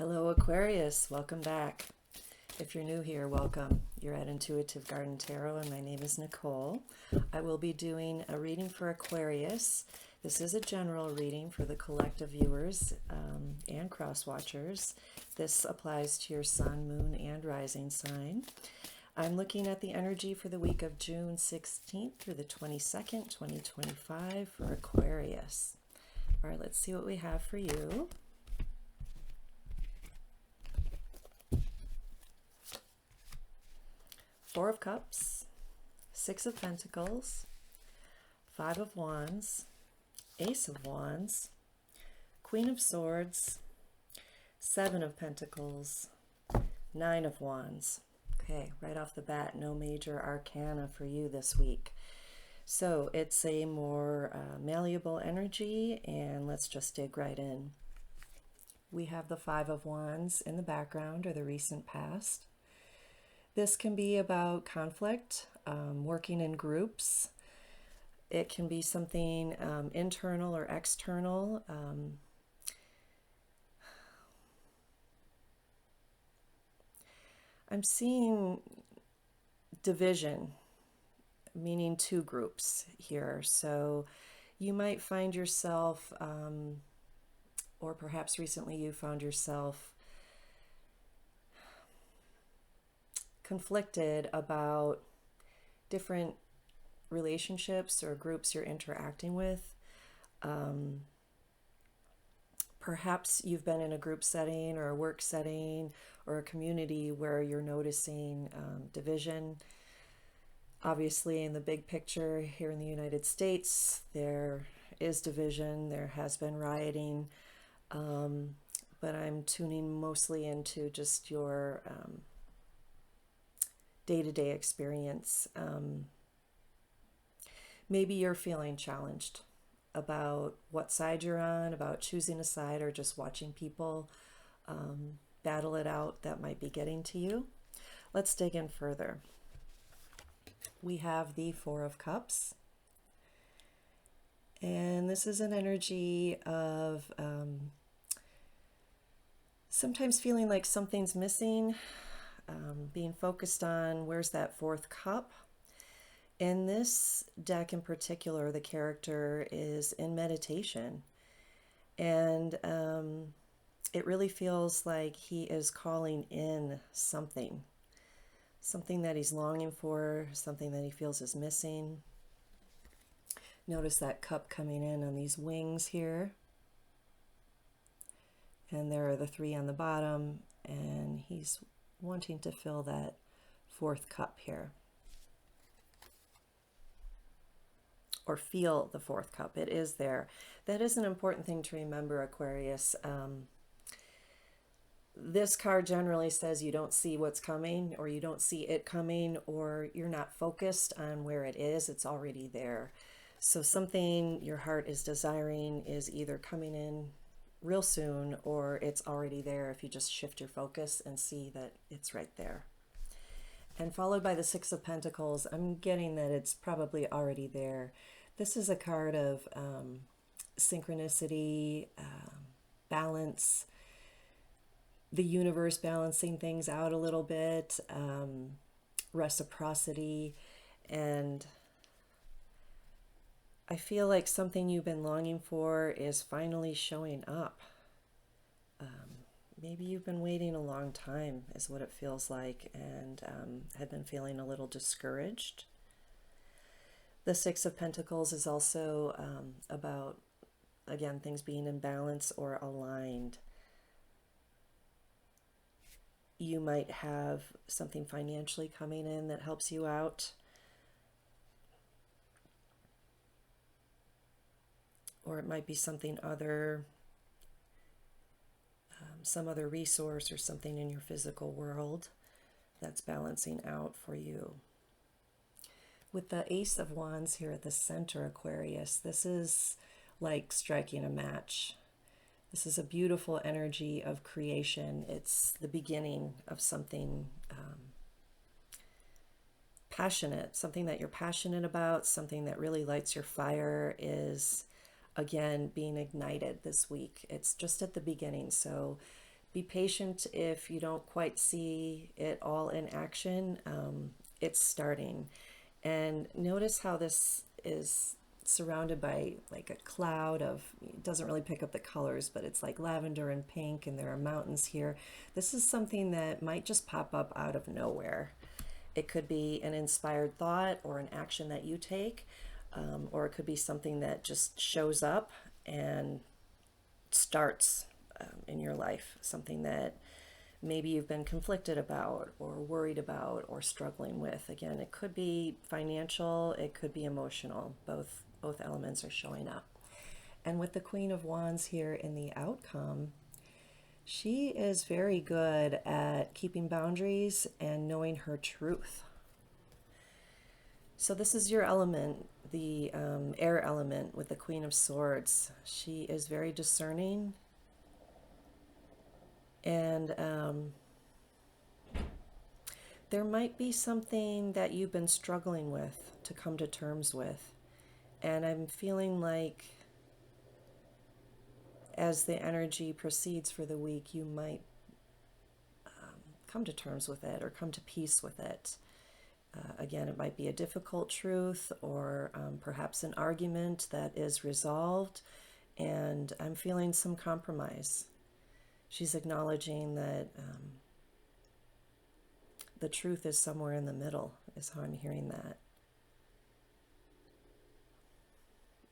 Hello, Aquarius. Welcome back. If you're new here, welcome. You're at Intuitive Garden Tarot, and my name is Nicole. I will be doing a reading for Aquarius. This is a general reading for the collective viewers and cross watchers. This applies to your sun, moon, and rising sign. I'm looking at the energy for the week of June 16th through the 22nd, 2025 for Aquarius. All right, let's see what we have for you. Four of Cups, Six of Pentacles, Five of Wands, Ace of Wands, Queen of Swords, Seven of Pentacles, Nine of Wands. Okay, right off the bat, no major arcana for you this week. So it's a more malleable energy, and let's just dig right in. We have the Five of Wands in the background, or the recent past. This can be about conflict, working in groups. It can be something internal or external. I'm seeing division, meaning two groups here. So you might find yourself, or perhaps recently you found yourself conflicted about different relationships or groups you're interacting with. Perhaps you've been in a group setting or a work setting or a community where you're noticing division. Obviously, in the big picture here in the United States, there is division, there has been rioting, but I'm tuning mostly into just your day-to-day experience. Maybe you're feeling challenged about what side you're on, about choosing a side, or just watching people battle it out. That might be getting to you. Let's dig in further. We have the Four of Cups, and this is an energy of sometimes feeling like something's missing, being focused on where's that fourth cup. In this deck in particular, the character is in meditation, and it really feels like he is calling in something that he's longing for, something that he feels is missing. Notice that cup coming in on these wings here, and there are the three on the bottom, and he's wanting to fill that fourth cup here, or feel the fourth cup. It is there. That is an important thing to remember, Aquarius. This card generally says you don't see what's coming, or you don't see it coming, or you're not focused on where it is. It's already there. So something your heart is desiring is either coming in real soon, or it's already there if you just shift your focus and see that it's right there. And followed by the Six of Pentacles, I'm getting that it's probably already there. This is a card of synchronicity, balance, the universe balancing things out a little bit, reciprocity, and I feel like something you've been longing for is finally showing up. Maybe you've been waiting a long time, is what it feels like, and had been feeling a little discouraged. The Six of Pentacles is also about, again, things being in balance or aligned. You might have something financially coming in that helps you out, or it might be something other, some other resource or something in your physical world that's balancing out for you. With the Ace of Wands here at the center, Aquarius, this is like striking a match. This is a beautiful energy of creation. It's the beginning of something passionate, something that you're passionate about, something that really lights your fire is, again, being ignited this week. It's just at the beginning. So Be patient if you don't quite see it all in action. It's starting. And notice how this is surrounded by like a cloud of, it doesn't really pick up the colors, but it's like lavender and pink, and there are mountains here. This is something that might just pop up out of nowhere. It could be an inspired thought or an action that you take, or it could be something that just shows up and starts in your life, something that maybe you've been conflicted about or worried about or struggling with. Again, it could be financial, it could be emotional. Both elements are showing up. And with the Queen of Wands here in the outcome, she is very good at keeping boundaries and knowing her truth. So this is your element, the air element with the Queen of Swords. She is very discerning, and there might be something that you've been struggling with to come to terms with. And I'm feeling like as the energy proceeds for the week, you might come to terms with it or come to peace with it. Again, it might be a difficult truth, or perhaps an argument that is resolved, and I'm feeling some compromise. She's acknowledging that the truth is somewhere in the middle, is how I'm hearing that.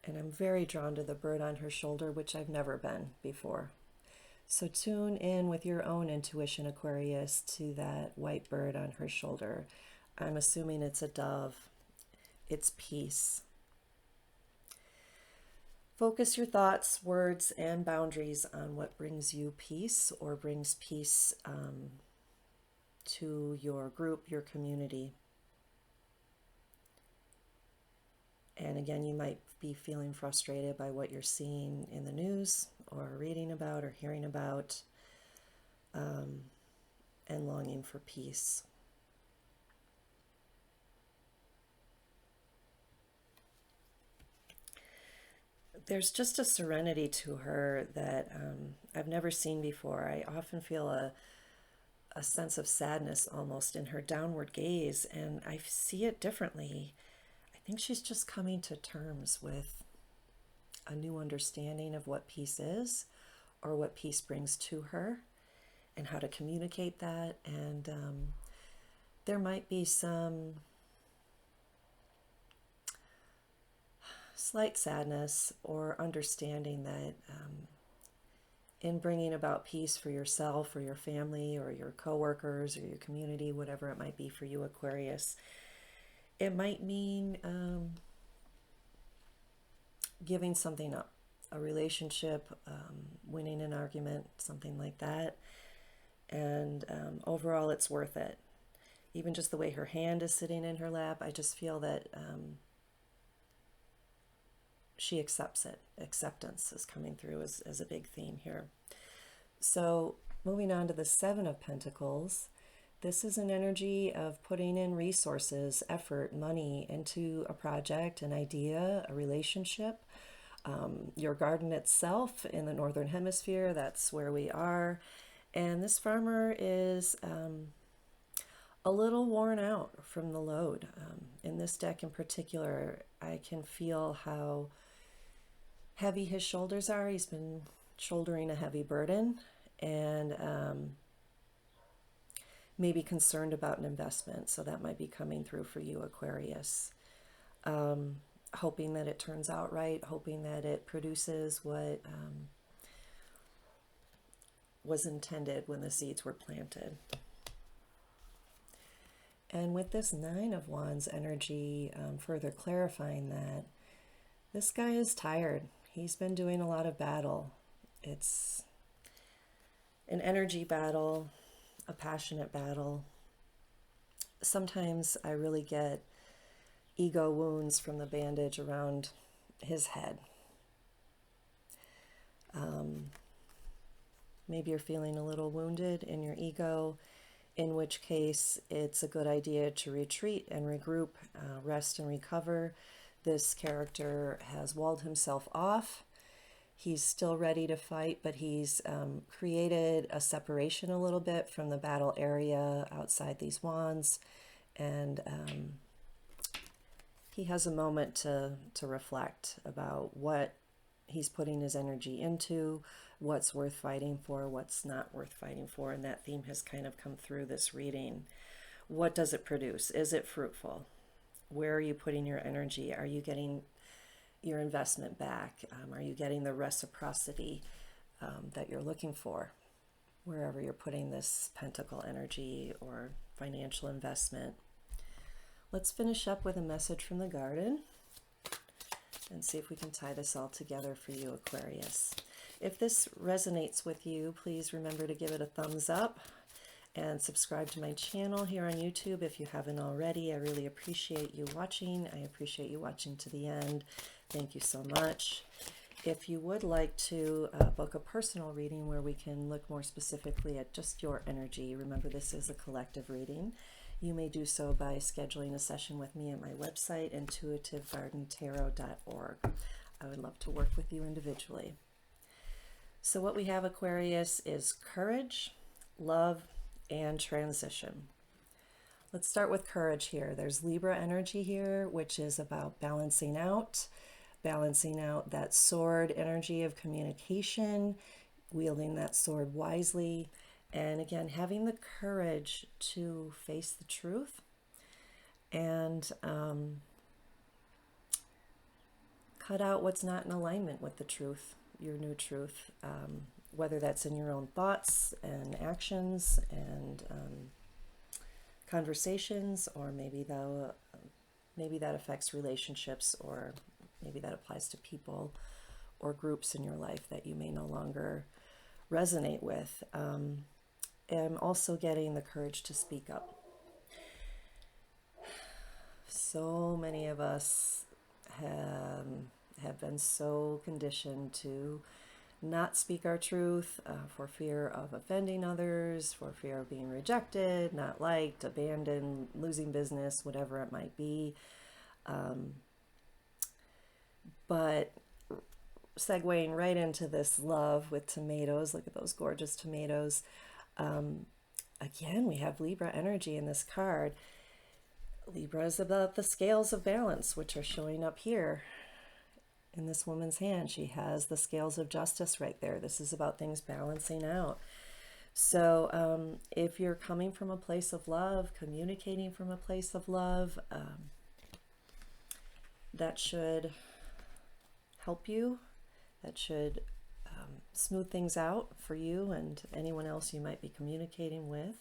And I'm very drawn to the bird on her shoulder, which I've never been before. So tune in with your own intuition, Aquarius, to that white bird on her shoulder. I'm assuming it's a dove. It's peace. Focus your thoughts, words, and boundaries on what brings you peace, or brings peace to your group, your community. And again, you might be feeling frustrated by what you're seeing in the news or reading about or hearing about, and longing for peace. There's just a serenity to her that I've never seen before. I often feel a sense of sadness almost in her downward gaze, and I see it differently. I think she's just coming to terms with a new understanding of what peace is, or what peace brings to her, and how to communicate that. And there might be some slight sadness or understanding that in bringing about peace for yourself or your family or your coworkers or your community, whatever it might be for you, Aquarius, it might mean giving something up, a relationship, winning an argument, something like that. And overall, it's worth it. Even just the way her hand is sitting in her lap, I just feel that she accepts it. Acceptance is coming through as a big theme here. So moving on to the Seven of Pentacles, this is an energy of putting in resources, effort, money into a project, an idea, a relationship. Your garden itself in the Northern Hemisphere, that's where we are. And this farmer is a little worn out from the load. In this deck in particular, I can feel how heavy his shoulders are. He's been shouldering a heavy burden, and maybe concerned about an investment. So that might be coming through for you, Aquarius. Hoping that it turns out right, hoping that it produces what was intended when the seeds were planted. And with this Nine of Wands energy, further clarifying that this guy is tired. He's been doing a lot of battle. It's an energy battle, a passionate battle. Sometimes I really get ego wounds from the bandage around his head. Maybe you're feeling a little wounded in your ego, in which case it's a good idea to retreat and regroup, rest and recover. This character has walled himself off, He's still ready to fight, but he's created a separation a little bit from the battle area outside these wands. And he has a moment to reflect about what he's putting his energy into, what's worth fighting for, what's not worth fighting for. And that theme has kind of come through this reading. What does it produce? Is it fruitful? Where are you putting your energy? Are you getting your investment back? Are you getting the reciprocity that you're looking for wherever you're putting this pentacle energy or financial investment? Let's finish up with a message from the garden and see if we can tie this all together for you, Aquarius. If this resonates with you, please remember to give it a thumbs up and subscribe to my channel here on YouTube if you haven't already. I really appreciate you watching. I appreciate you watching to the end. Thank you so much. If you would like to book a personal reading where we can look more specifically at just your energy, remember this is a collective reading, you may do so by scheduling a session with me at my website, intuitivegardentarot.org. I would love to work with you individually. So what we have, Aquarius, is courage, love, and transition. Let's start with courage here. There's Libra energy here, which is about balancing out that sword energy of communication, wielding that sword wisely, and again, having the courage to face the truth and cut out what's not in alignment with the truth, your new truth, whether that's in your own thoughts and actions and conversations, or maybe that affects relationships, or maybe that applies to people or groups in your life that you may no longer resonate with. I'm also getting the courage to speak up. So many of us have been so conditioned to not speak our truth for fear of offending others, for fear of being rejected, not liked, abandoned, losing business, whatever it might be. But segueing right into this love with tomatoes, look at those gorgeous tomatoes. Again, we have Libra energy in this card. Libra is about the scales of balance, which are showing up here in this woman's hand. She has the scales of justice right there. This is about things balancing out. So if you're coming from a place of love, communicating from a place of love, that should help you. That should smooth things out for you and anyone else you might be communicating with.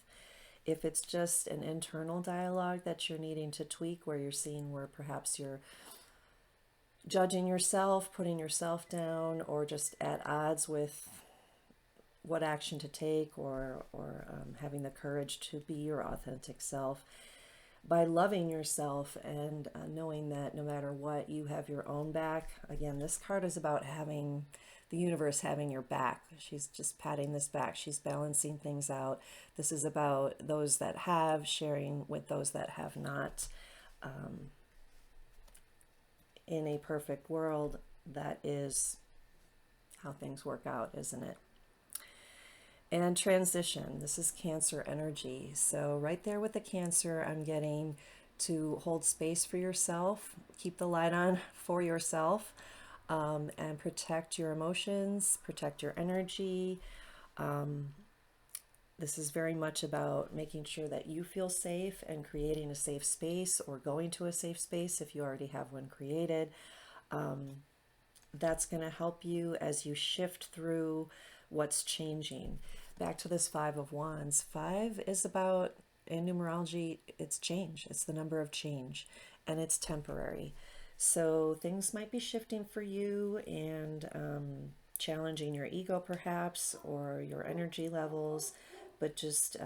If it's just an internal dialogue that you're needing to tweak, where you're seeing where perhaps you're judging yourself, putting yourself down, or just at odds with what action to take, or having the courage to be your authentic self, by loving yourself and knowing that no matter what, you have your own back. Again, this card is about having the universe having your back. She's just patting this back. She's balancing things out. This is about those that have, sharing with those that have not. In a perfect world, that is how things work out, isn't it? And transition, this is Cancer energy. So right there with the Cancer, I'm getting to hold space for yourself, keep the light on for yourself, and protect your emotions, protect your energy. This is very much about making sure that you feel safe and creating a safe space, or going to a safe space if you already have one created. That's going to help you as you shift through what's changing. Back to this Five of Wands. 5 is about, in numerology, it's change. It's the number of change, and it's temporary. So things might be shifting for you and challenging your ego perhaps, or your energy levels, but just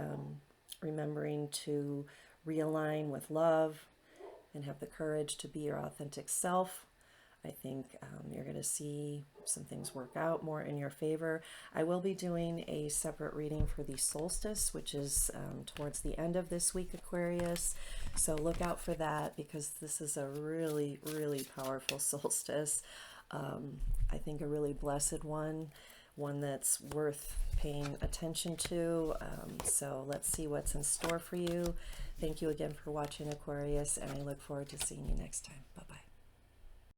remembering to realign with love and have the courage to be your authentic self. I think you're going to see some things work out more in your favor. I will be doing a separate reading for the solstice, which is towards the end of this week, Aquarius. So look out for that, because this is a really, really powerful solstice. I think a really blessed one that's worth paying attention to. So let's see what's in store for you. Thank you again for watching, Aquarius, and I look forward to seeing you next time. Bye-bye.